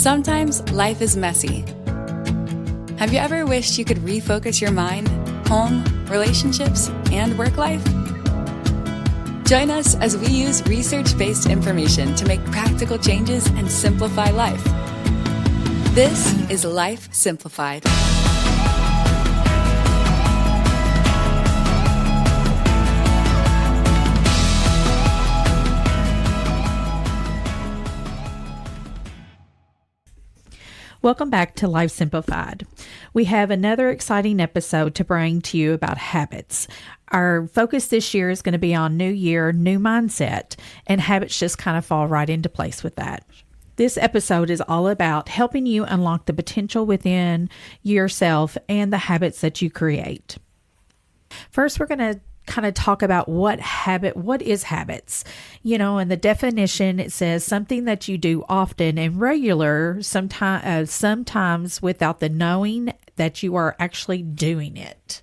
Sometimes life is messy. Have you ever wished you could refocus your mind, home, relationships, and work life? Join us as we use research-based information to make practical changes and simplify life. This is Life Simplified. Welcome back to Life Simplified. We have another exciting episode to bring to you about habits. Our focus this year is going to be on new year, new mindset, and habits just kind of fall right into place with that. This episode is all about helping you unlock the potential within yourself and the habits that you create. First, we're going to kind of talk about what is habits. In the definition, it says something that you do often and regular, sometimes without the knowing that you are actually doing it.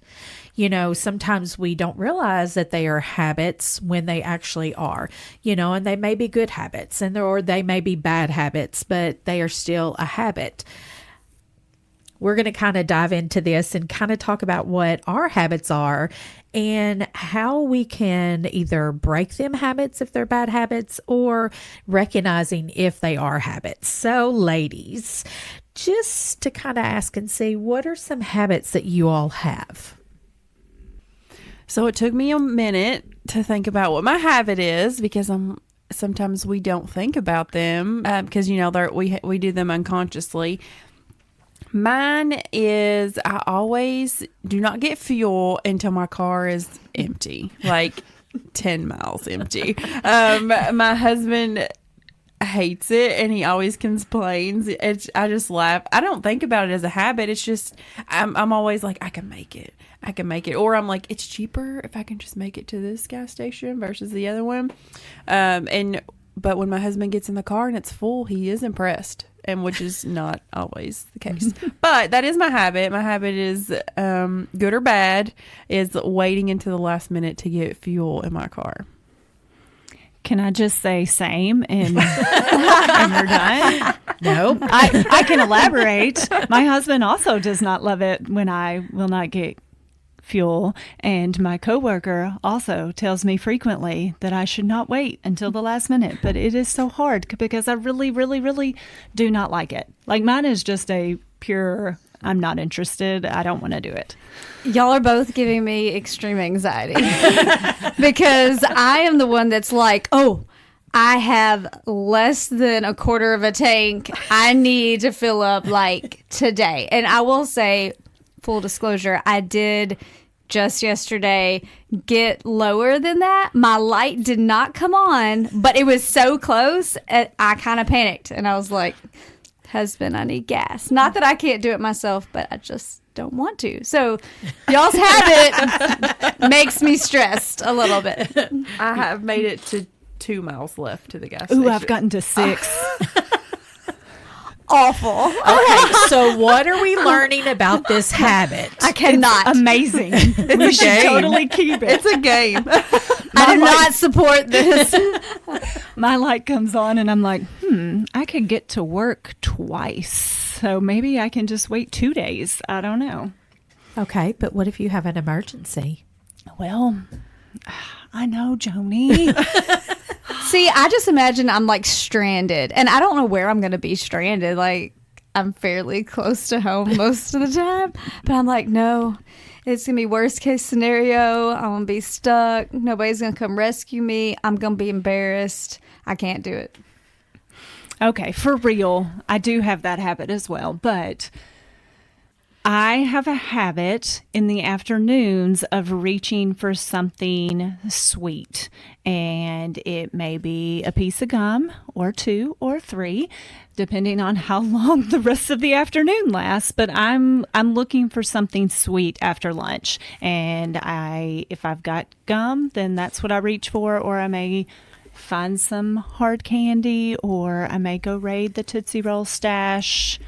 Sometimes we don't realize that they are habits when they actually are, and they may be good habits or they may be bad habits, but they are still a habit. We're going to kind of dive into this and kind of talk about what our habits are and how we can either break them habits if they're bad habits or recognizing if they are habits. So ladies, just to kind of ask and see, what are some habits that you all have? So it took me a minute to think about what my habit is because sometimes we don't think about them because, we do them unconsciously. Mine is I always do not get fuel until my car is empty, like 10 miles empty. My husband hates it and he always complains. I just laugh. I don't think about it as a habit. It's just I'm always like, I can make it. Or I'm like, it's cheaper if I can just make it to this gas station versus the other one. But when my husband gets in the car and it's full, he is impressed. And which is not always the case. But that is my habit. My habit is good or bad, is waiting until the last minute to get fuel in my car. Can I just say same and we're done? No. I can elaborate. My husband also does not love it when I will not get fuel, and my coworker also tells me frequently that I should not wait until the last minute, but it is so hard because I really, really, really do not like it. Like mine is just a pure, I'm not interested. I don't want to do it. Y'all are both giving me extreme anxiety because I am the one that's like, oh, I have less than a quarter of a tank. I need to fill up like today. And I will say, full disclosure, I did just yesterday get lower than that. My light did not come on, but it was so close. I kind of panicked and I was like, husband, I need gas. Not that I can't do it myself, but I just don't want to. So y'all's habit makes me stressed a little bit. I have made it to 2 miles left to the gas station. Ooh, I've gotten to 6. Awful. Okay, so what are we learning about this habit? I cannot. It's amazing. We should totally keep it. It's a game. I do not support this. My light comes on and I'm like, I could get to work twice. So maybe I can just wait 2 days. I don't know. Okay, but what if you have an emergency? Well, I know, Joni. See, I just imagine I'm like stranded and I don't know where I'm going to be stranded. Like I'm fairly close to home most of the time, but I'm like, no, it's going to be worst case scenario. I'm going to be stuck. Nobody's going to come rescue me. I'm going to be embarrassed. I can't do it. Okay, for real, I do have that habit as well, but I have a habit in the afternoons of reaching for something sweet, and it may be a piece of gum or 2 or 3, depending on how long the rest of the afternoon lasts. But I'm looking for something sweet after lunch, and if I've got gum, then that's what I reach for, or I may find some hard candy, or I may go raid the Tootsie Roll stash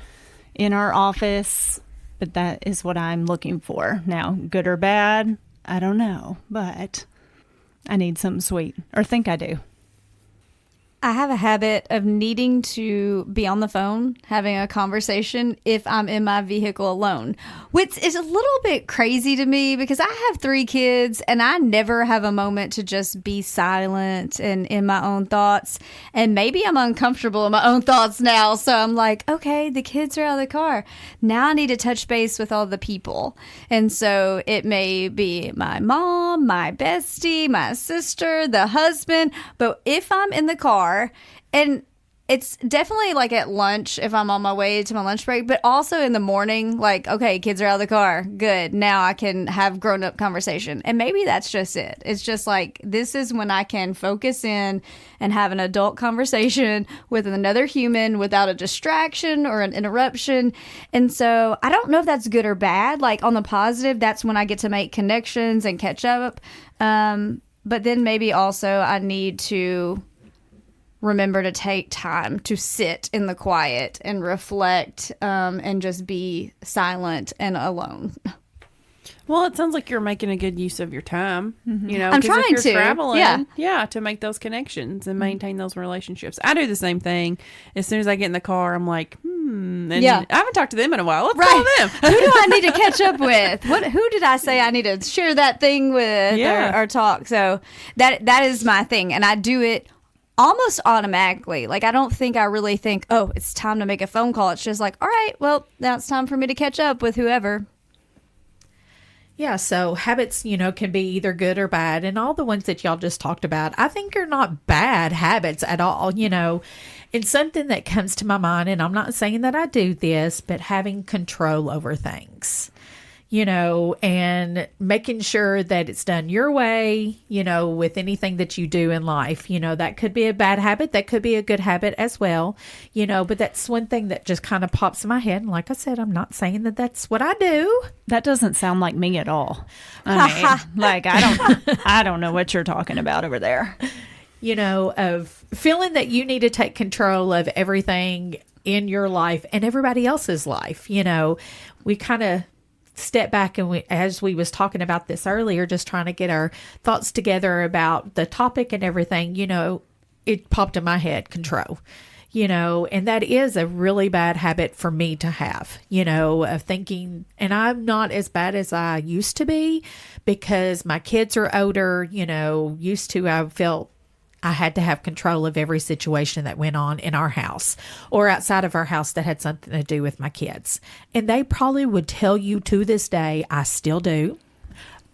in our office. But that is what I'm looking for. Now, good or bad, I don't know. But I need something sweet, or think I do. I have a habit of needing to be on the phone having a conversation if I'm in my vehicle alone, which is a little bit crazy to me because I have 3 kids and I never have a moment to just be silent and in my own thoughts. And maybe I'm uncomfortable in my own thoughts now. So I'm like, okay, the kids are out of the car. Now I need to touch base with all the people. And so it may be my mom, my bestie, my sister, the husband. But if I'm in the car, and it's definitely like at lunch if I'm on my way to my lunch break, but also in the morning, like, okay, kids are out of the car. Good. Now I can have grown up conversation. And maybe that's just it. It's just like, this is when I can focus in and have an adult conversation with another human without a distraction or an interruption. And so I don't know if that's good or bad. Like on the positive, that's when I get to make connections and catch up. But then maybe also I need to remember to take time to sit in the quiet and reflect and just be silent and alone. Well, it sounds like you're making a good use of your time. You know, I'm 'cause trying if you're to. traveling, Yeah. to make those connections and maintain those relationships. I do the same thing. As soon as I get in the car, I'm like, and Yeah. I haven't talked to them in a while. Let's call them. Who do I need to catch up with? Who did I say I need to share that thing with or talk? So that is my thing. And I do it almost automatically. Like, I don't think I really think, oh, it's time to make a phone call. It's just like, all right, well, now it's time for me to catch up with whoever. Yeah, so habits, can be either good or bad. And all the ones that y'all just talked about, I think are not bad habits at all, And something that comes to my mind, and I'm not saying that I do this, but having control over things, and making sure that it's done your way, with anything that you do in life. That could be a bad habit. That could be a good habit as well, but that's one thing that just kind of pops in my head. And like I said, I'm not saying that that's what I do. That doesn't sound like me at all. I mean, like, I don't know what you're talking about over there. Of feeling that you need to take control of everything in your life and everybody else's life. We kind of step back and as we was talking about this earlier, just trying to get our thoughts together about the topic and everything, it popped in my head, control. And that is a really bad habit for me to have, of thinking, and I'm not as bad as I used to be because my kids are older, used to, I felt I had to have control of every situation that went on in our house or outside of our house that had something to do with my kids. And they probably would tell you to this day, I still do.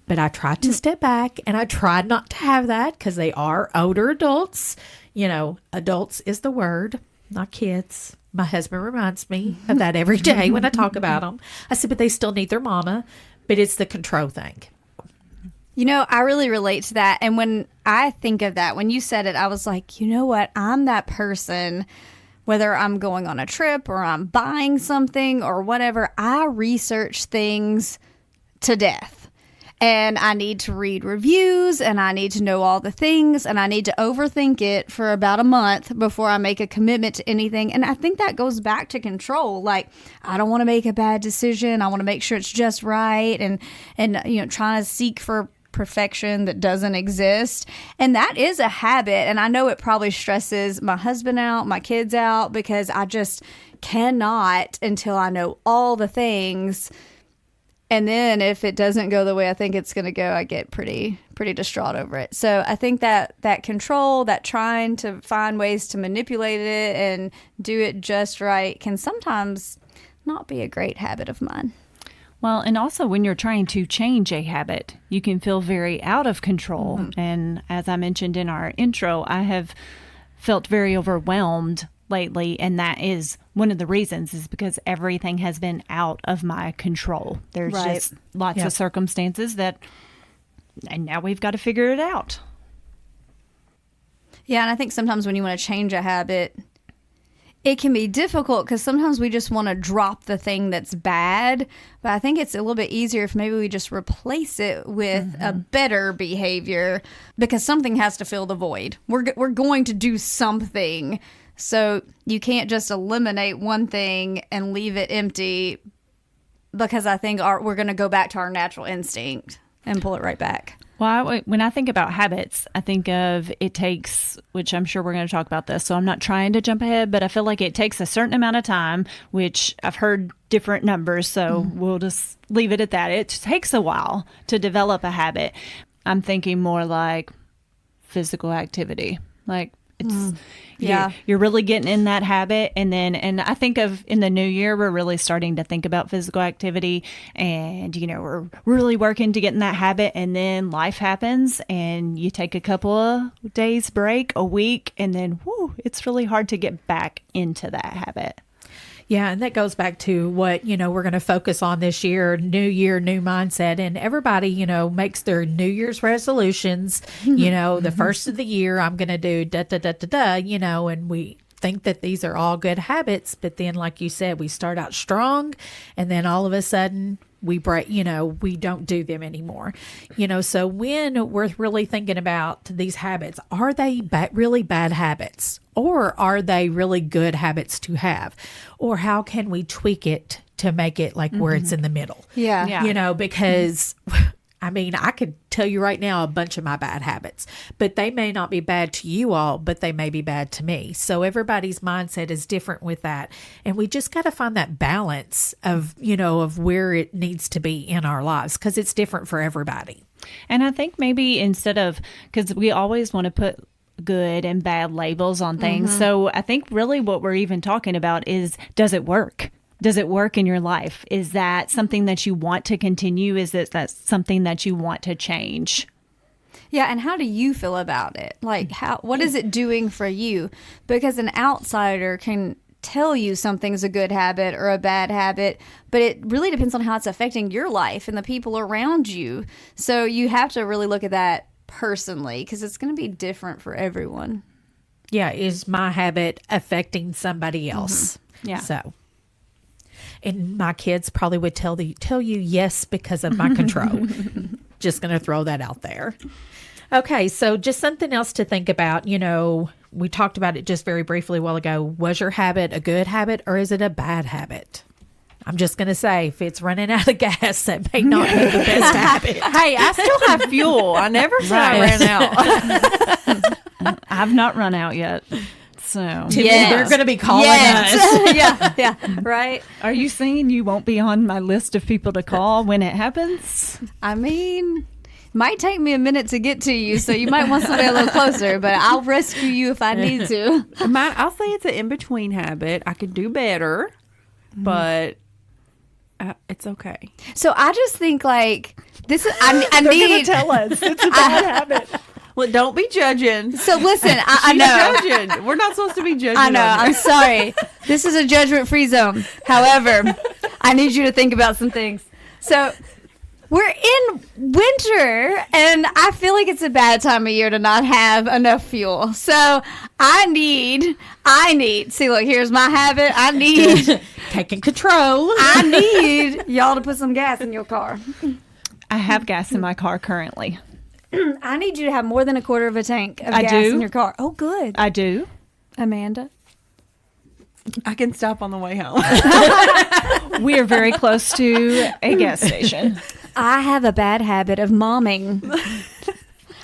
But I tried to step back and I tried not to have that because they are older adults. Adults is the word, not kids. My husband reminds me of that every day when I talk about them. I said, but they still need their mama. But it's the control thing. I really relate to that. And when I think of that, when you said it, I was like, you know what? I'm that person, whether I'm going on a trip or I'm buying something or whatever, I research things to death. And I need to read reviews and I need to know all the things and I need to overthink it for about a month before I make a commitment to anything. And I think that goes back to control. Like, I don't want to make a bad decision. I want to make sure it's just right and trying to seek for perfection that doesn't exist. And that is a habit. And I know it probably stresses my husband out, my kids out, because I just cannot until I know all the things. And then if it doesn't go the way I think it's going to go, I get pretty distraught over it. So I think that control, that trying to find ways to manipulate it and do it just right can sometimes not be a great habit of mine. Well, and also when you're trying to change a habit, you can feel very out of control. Mm-hmm. And as I mentioned in our intro, I have felt very overwhelmed lately. And that is one of the reasons is because everything has been out of my control. There's just lots of circumstances and now we've got to figure it out. Yeah. And I think sometimes when you want to change a habit, it can be difficult because sometimes we just want to drop the thing that's bad. But I think it's a little bit easier if maybe we just replace it with a better behavior because something has to fill the void. We're going to do something. So you can't just eliminate one thing and leave it empty because I think we're going to go back to our natural instinct and pull it right back. Well, when I think about habits, I think of it takes, which I'm sure we're going to talk about this, so I'm not trying to jump ahead, but I feel like it takes a certain amount of time, which I've heard different numbers, so we'll just leave it at that. It takes a while to develop a habit. I'm thinking more like physical activity. Like it's you're really getting in that habit, and I think of in the new year we're really starting to think about physical activity, and we're really working to get in that habit, and then life happens and you take a couple of days break, a week, and then it's really hard to get back into that habit. Yeah, and that goes back to what, we're going to focus on this year, new year, new mindset. And everybody, makes their New Year's resolutions. The first of the year, I'm going to do da-da-da-da-da, and we think that these are all good habits. But then, like you said, we start out strong, and then all of a sudden we break, we don't do them anymore. So when we're really thinking about these habits, are they really bad habits? Or are they really good habits to have? Or how can we tweak it to make it like where it's in the middle? Yeah. Because I could tell you right now a bunch of my bad habits, but they may not be bad to you all, but they may be bad to me. So everybody's mindset is different with that. And we just got to find that balance of, of where it needs to be in our lives, because it's different for everybody. And I think maybe instead of, because we always want to put good and bad labels on things. So I think really what we're even talking about is, does it work? Does it work in your life? Is that something that you want to continue? Is that something that you want to change? Yeah, and how do you feel about it? Like, what is it doing for you? Because an outsider can tell you something's a good habit or a bad habit, but it really depends on how it's affecting your life and the people around you. So you have to really look at that personally, because it's going to be different for everyone. Yeah, is my habit affecting somebody else? Yeah. So, and my kids probably would tell you yes because of my control. Just going to throw that out there. Okay, so just something else to think about. We talked about it just very briefly a while ago. Was your habit a good habit or is it a bad habit? I'm just going to say, if it's running out of gas, that may not be the best habit. Hey, I still have fuel. I never said I ran out. I've not run out yet. So They're going to be calling us. yeah, right. Are you saying you won't be on my list of people to call when it happens? Might take me a minute to get to you, so you might want somebody a little closer, but I'll rescue you if I need to. I'll say it's an in-between habit. I could do better, but it's okay. So I just think this is, I They're need gonna tell us it's a bad habit. Well, don't be judging. So listen, I know. Judging. We're not supposed to be judging. I know. on I'm sorry. This is a judgment-free zone. However, I need you to think about some things. So we're in winter, and I feel like it's a bad time of year to not have enough fuel. So I need. See, look, here's my habit. I need Taking control. I need y'all to put some gas in your car. I have gas in my car currently. I need you to have more than a quarter of a tank of gas in your car. Oh, good. I do. Amanda? I can stop on the way home. We are very close to a gas station. I have a bad habit of momming.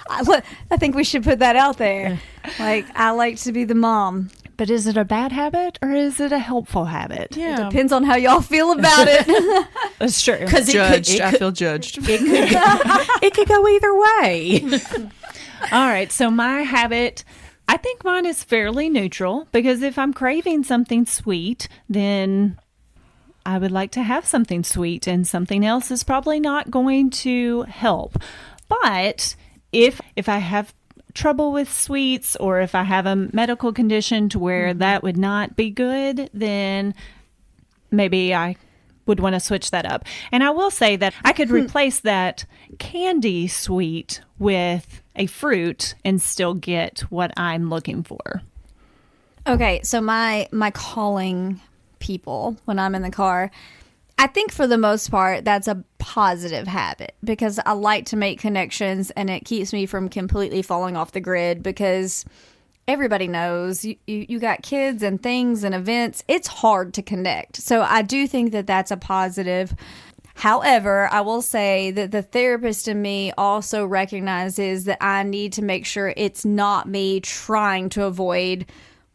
I think we should put that out there. I like to be the mom. But is it a bad habit or is it a helpful habit? It depends on how y'all feel about it. That's true. Because I feel judged. It could go either way. All right. So my habit, I think mine is fairly neutral, because if I'm craving something sweet, then I would like to have something sweet, and something else is probably not going to help. But if I have trouble with sweets, or if I have a medical condition to where that would not be good, then maybe I would want to switch that up. And I will say that I could replace that candy sweet with a fruit and still get what I'm looking for. Okay, so my calling people when I'm in the car, I think for the most part that's a positive habit, because I like to make connections, and it keeps me from completely falling off the grid, because everybody knows you got kids and things and events. It's hard to connect. So I do think that that's a positive However, I will say that the therapist in me also recognizes that I need to make sure it's not me trying to avoid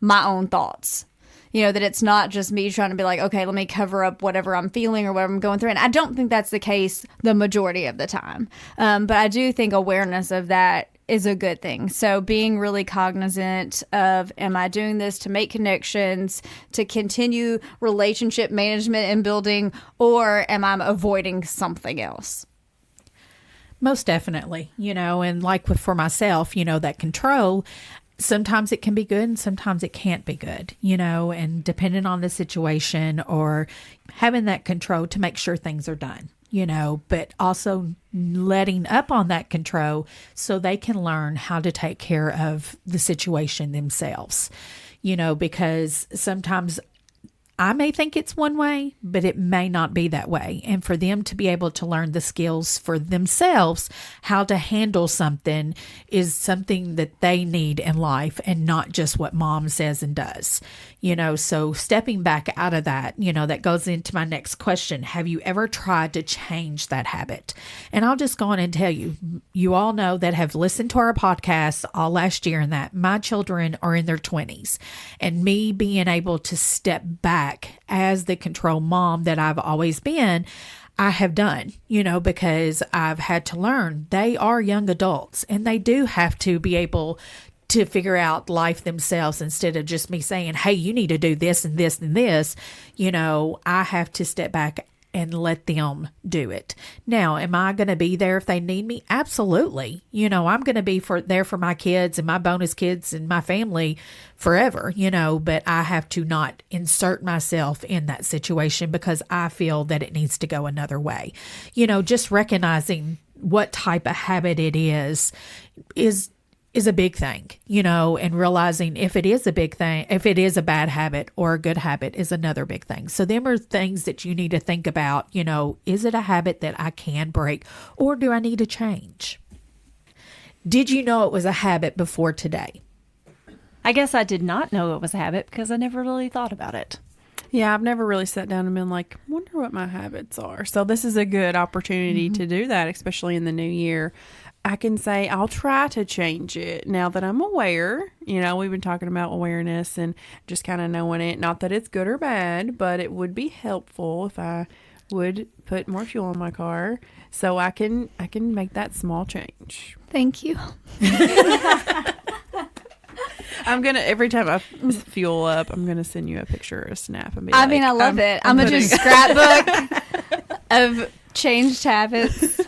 my own thoughts. That it's not just me trying to be like, okay, let me cover up whatever I'm feeling or whatever I'm going through. And I don't think that's the case the majority of the time. But I do think awareness of that is a good thing. So being really cognizant of, am I doing this to make connections, to continue relationship management and building, or am I avoiding something else? Most definitely, and like for myself, that control, sometimes it can be good and sometimes it can't be good, and depending on the situation, or having that control to make sure things are done, but also letting up on that control so they can learn how to take care of the situation themselves, because sometimes I may think it's one way, but it may not be that way. And for them to be able to learn the skills for themselves, how to handle something is something that they need in life and not just what mom says and does. So stepping back out of that, that goes into my next question. Have you ever tried to change that habit? And I'll just go on and tell you, you all know that have listened to our podcast all last year, and that my children are in their 20s, and me being able to step back as the control mom that I've always been, I have done, because I've had to learn they are young adults and they do have to be able to figure out life themselves instead of just me saying, hey, you need to do this and this and this. I have to step back and let them do it. Now, am I going to be there if they need me? Absolutely. I'm going to be there for my kids and my bonus kids and my family forever, but I have to not insert myself in that situation because I feel that it needs to go another way. Just recognizing what type of habit it is a big thing, and realizing if it is a big thing, if it is a bad habit or a good habit is another big thing. So them are things that you need to think about, is it a habit that I can break or do I need to change? Did you know it was a habit before today? I guess I did not know it was a habit because I never really thought about it. Yeah, I've never really sat down and been like, wonder what my habits are. So this is a good opportunity to do that, especially in the new year. I can say I'll try to change it now that I'm aware. We've been talking about awareness and just kind of knowing it. Not that it's good or bad, but it would be helpful if I would put more fuel in my car so I can make that small change. Thank you. I'm going to, every time I fuel up, I'm going to send you a picture or a snap and be like, I love it. I'm going to do a scrapbook of changed habits.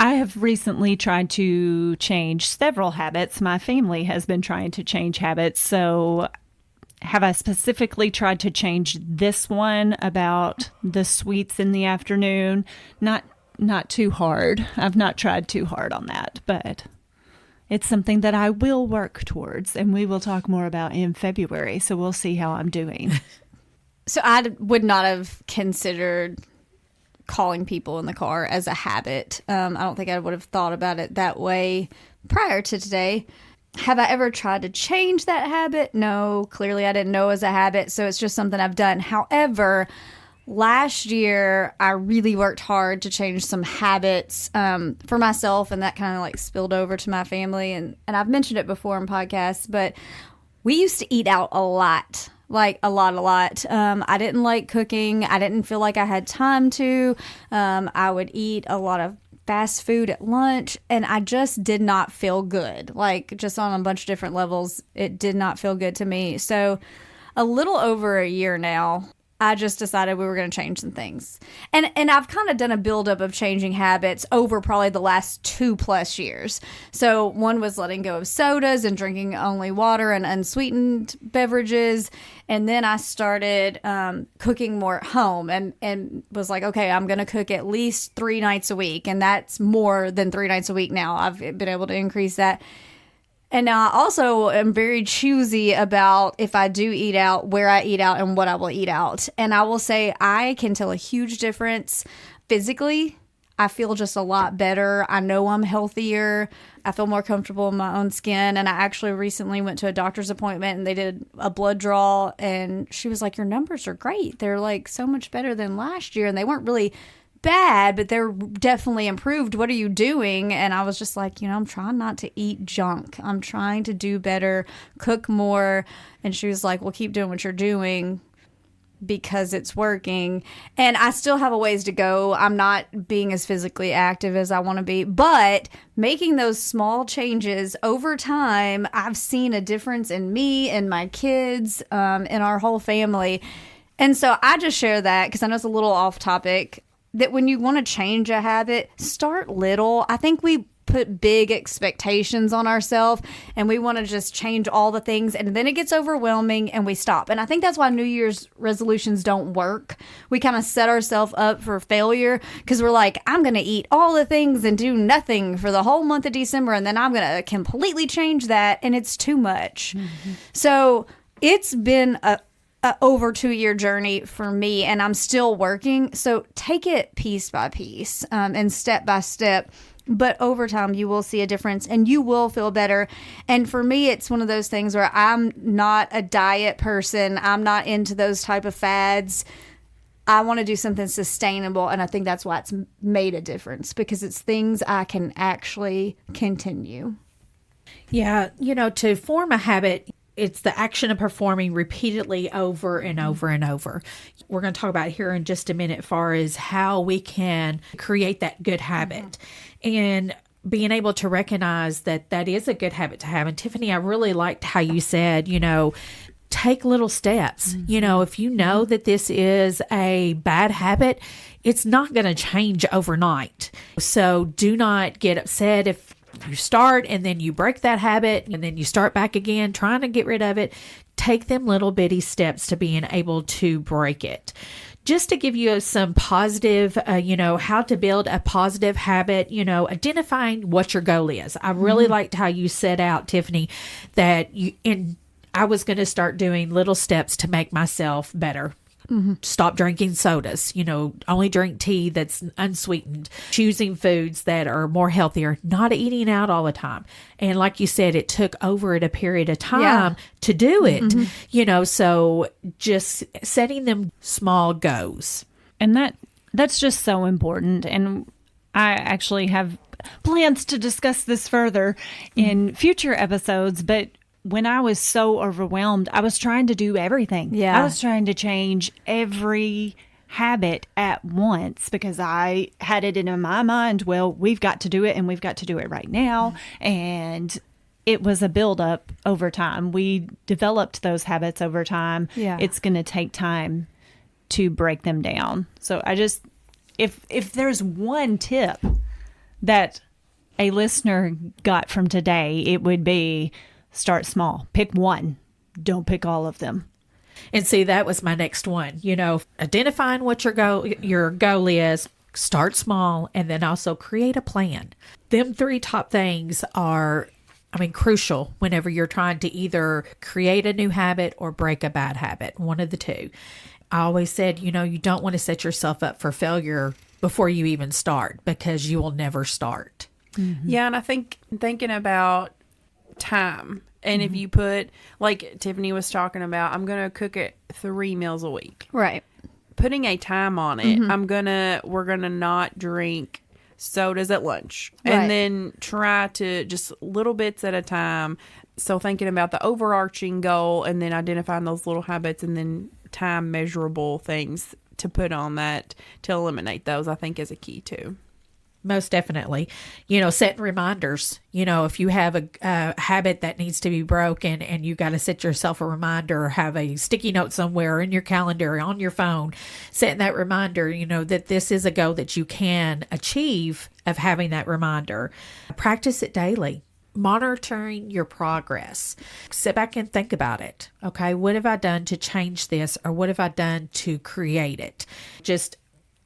I have recently tried to change several habits. My family has been trying to change habits. So have I specifically tried to change this one about the sweets in the afternoon? Not too hard. I've not tried too hard on that, but it's something that I will work towards, and we will talk more about in February. So we'll see how I'm doing. So I would not have considered calling people in the car as a habit. I don't think I would have thought about it that way prior to today. Have I ever tried to change that habit? No, clearly I didn't know it was a habit, so it's just something I've done. However, last year I really worked hard to change some habits for myself, and that kind of spilled over to my family. And I've mentioned it before in podcasts, but we used to eat out a lot. A lot. I didn't like cooking. I didn't feel like I had time to. I would eat a lot of fast food at lunch, and I just did not feel good. Just on a bunch of different levels, it did not feel good to me. So a little over a year now, I just decided we were going to change some things. And I've kind of done a buildup of changing habits over probably the last 2+ years. So one was letting go of sodas and drinking only water and unsweetened beverages. And then I started cooking more at home and was like, okay, I'm going to cook at least 3 nights a week. And that's more than 3 nights a week now. I've been able to increase that. And I also am very choosy about if I do eat out, where I eat out, and what I will eat out. And I will say I can tell a huge difference physically. I feel just a lot better. I know I'm healthier. I feel more comfortable in my own skin. And I actually recently went to a doctor's appointment and they did a blood draw. And she was like, your numbers are great. They're like so much better than last year. And they weren't really bad, but they're definitely improved. What are you doing? And I was just like, I'm trying not to eat junk. I'm trying to do better, cook more. And she was like, well, keep doing what you're doing because it's working. And I still have a ways to go. I'm not being as physically active as I want to be, but making those small changes over time, I've seen a difference in me and my kids, in our whole family. And so I just share that because I know it's a little off topic, that when you want to change a habit, start little. I think we put big expectations on ourselves and we want to just change all the things, and then it gets overwhelming and we stop. And I think that's why New Year's resolutions don't work. We kind of set ourselves up for failure because we're like, I'm going to eat all the things and do nothing for the whole month of December, and then I'm going to completely change that, and it's too much. So it's been a over 2-year journey for me, and I'm still working. So take it piece by piece, and step by step. But over time, you will see a difference and you will feel better. And for me, it's one of those things where I'm not a diet person. I'm not into those type of fads. I want to do something sustainable. And I think that's why it's made a difference, because it's things I can actually continue. Yeah. To form a habit, it's the action of performing repeatedly over and over and over. We're going to talk about here in just a minute as far as how we can create that good habit and being able to recognize that that is a good habit to have. And Tiffany, I really liked how you said, take little steps. If you know that this is a bad habit, it's not going to change overnight. So do not get upset if you start and then you break that habit and then you start back again trying to get rid of it. Take them little bitty steps to being able to break it. Just to give you some positive, how to build a positive habit, identifying what your goal is. I really liked how you set out, Tiffany, that I was going to start doing little steps to make myself better. Stop drinking sodas, only drink tea that's unsweetened, choosing foods that are more healthier, not eating out all the time. And like you said, it took over at a period of time to do it, so just setting them small goals. And that's just so important. And I actually have plans to discuss this further in future episodes, but when I was so overwhelmed, I was trying to do everything. Yeah. I was trying to change every habit at once because I had it in my mind, well, we've got to do it and we've got to do it right now. And it was a buildup over time. We developed those habits over time. Yeah. It's going to take time to break them down. So I just, if there's one tip that a listener got from today, it would be, start small. Pick one. Don't pick all of them. And see, that was my next one. Identifying what your goal is, start small, and then also create a plan. Them 3 top things are, crucial whenever you're trying to either create a new habit or break a bad habit, one of the two. I always said, you don't want to set yourself up for failure before you even start, because you will never start. Yeah, and I think thinking about time, and if you put, like Tiffany was talking about, I'm gonna cook it 3 meals a week, Right. putting a time on it. We're gonna not drink sodas at lunch, Right. and then try to just little bits at a time. So thinking about the overarching goal, and then identifying those little habits, and then time measurable things to put on that to eliminate those, I think is a key too. Most definitely. Setting reminders. If you have a habit that needs to be broken and you got to set yourself a reminder, or have a sticky note somewhere in your calendar, on your phone, setting that reminder, that this is a goal that you can achieve of having that reminder. Practice it daily. Monitoring your progress. Sit back and think about it. Okay, what have I done to change this, or what have I done to create it? Just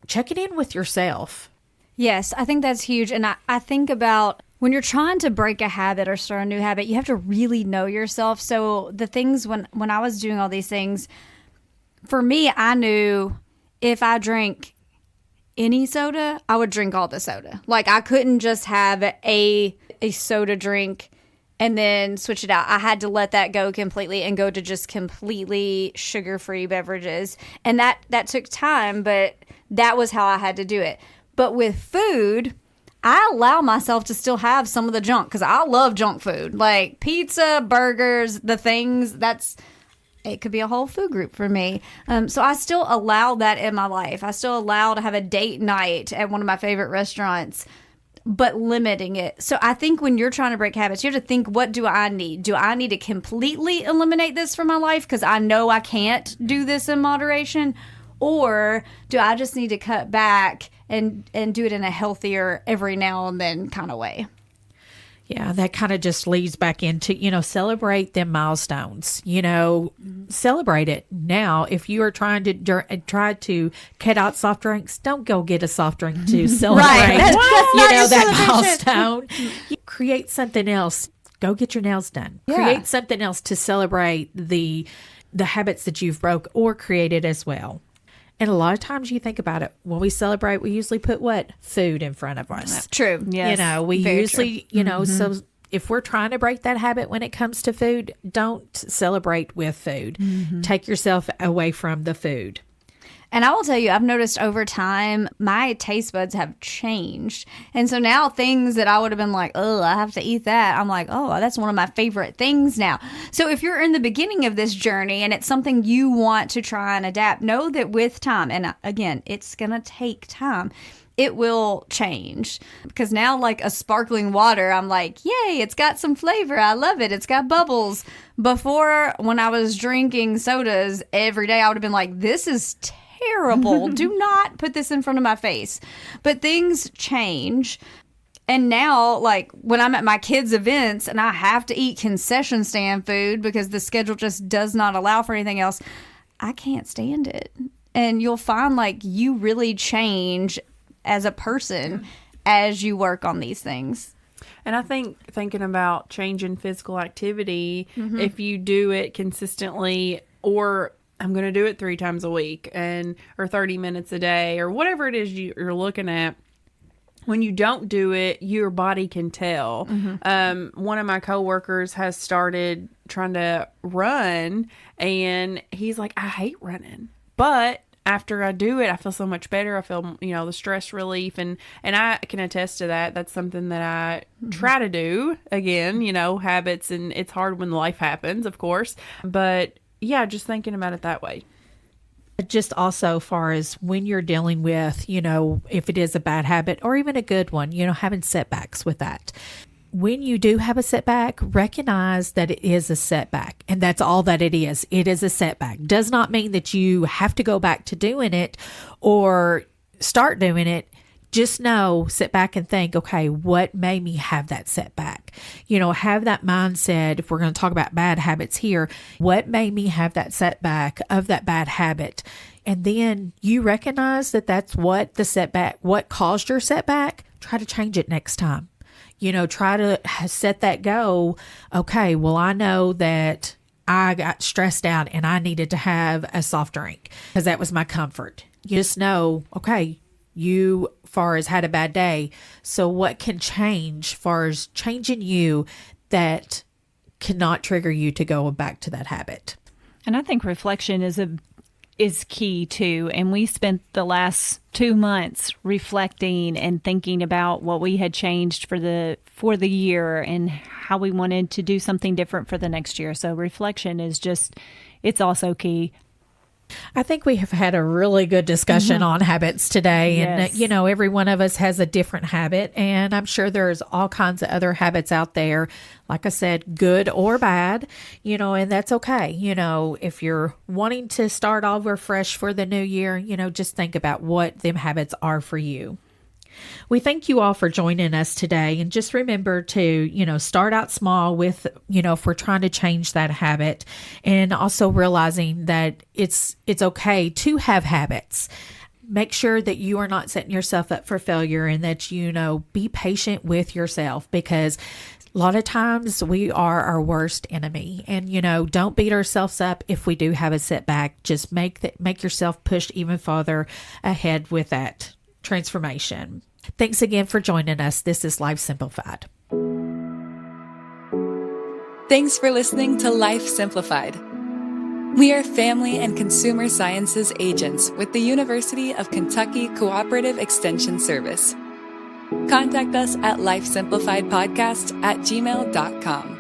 check it in with yourself. Yes, I think that's huge. And I think about when you're trying to break a habit or start a new habit, you have to really know yourself. So the things when I was doing all these things, for me, I knew if I drink any soda, I would drink all the soda. Like I couldn't just have a soda drink and then switch it out. I had to let that go completely and go to just completely sugar-free beverages. And that took time, but that was how I had to do it. But with food, I allow myself to still have some of the junk because I love junk food. Like pizza, burgers, the things, it could be a whole food group for me. So I still allow that in my life. I still allow to have a date night at one of my favorite restaurants, but limiting it. So I think when you're trying to break habits, you have to think, what do I need? Do I need to completely eliminate this from my life because I know I can't do this in moderation? Or do I just need to cut back and do it in a healthier every now and then kind of way? Yeah, that kind of just leads back into, celebrate them milestones, celebrate it. Now, if you are trying to cut out soft drinks, don't go get a soft drink to celebrate, That's that milestone. You create something else. Go get your nails done. Yeah. Create something else to celebrate the habits that you've broke or created as well. And a lot of times you think about it, when we celebrate, we usually put what? Food in front of us. True. Yes. We Very usually, so if we're trying to break that habit when it comes to food, don't celebrate with food. Take yourself away from the food. And I will tell you, I've noticed over time, my taste buds have changed. And so now things that I would have been like, oh, I have to eat that. I'm like, oh, that's one of my favorite things now. So if you're in the beginning of this journey and it's something you want to try and adapt, know that with time, and again, it's going to take time, it will change. Because now, like a sparkling water, I'm like, yay, it's got some flavor. I love it. It's got bubbles. Before, when I was drinking sodas every day, I would have been like, this is terrible. Do not put this in front of my face. But things change. And now, like when I'm at my kids' events and I have to eat concession stand food because the schedule just does not allow for anything else, I can't stand it. And you'll find like you really change as a person as you work on these things. And I think thinking about changing physical activity, if you do it consistently, or I'm going to do it 3 times a week or 30 minutes a day or whatever it is you're looking at. When you don't do it, your body can tell. One of my coworkers has started trying to run and he's like, I hate running, but after I do it, I feel so much better. I feel, the stress relief and I can attest to that. That's something that I try to do again, habits, and it's hard when life happens, of course, but yeah, just thinking about it that way. Just also far as when you're dealing with, if it is a bad habit or even a good one, having setbacks with that. When you do have a setback, recognize that it is a setback, and that's all that it is. It is a setback. Does not mean that you have to go back to doing it or start doing it. Just know, sit back and think, okay, what made me have that setback? Have that mindset. If we're going to talk about bad habits here, what made me have that setback of that bad habit? And then you recognize that that's what caused your setback. Try to change it next time. Try to set that goal. Okay, well, I know that I got stressed out and I needed to have a soft drink because that was my comfort. You just know, okay, you far as had a bad day. So what can change far as changing you that cannot trigger you to go back to that habit? And I think reflection is key too. And we spent the last 2 months reflecting and thinking about what we had changed for the year and how we wanted to do something different for the next year. So reflection is it's also key. I think we have had a really good discussion on habits today. Yes. And, every one of us has a different habit. And I'm sure there's all kinds of other habits out there, like I said, good or bad, and that's okay. If you're wanting to start over fresh for the new year, just think about what them habits are for you. We thank you all for joining us today. And just remember to, start out small with, if we're trying to change that habit, and also realizing that it's okay to have habits. Make sure that you are not setting yourself up for failure, and that, be patient with yourself, because a lot of times we are our worst enemy. And, don't beat ourselves up if we do have a setback. Just make yourself push even farther ahead with that transformation. Thanks again for joining us. This is Life Simplified. Thanks for listening to Life Simplified. We are family and consumer sciences agents with the University of Kentucky Cooperative Extension Service. Contact us at lifesimplifiedpodcast@gmail.com.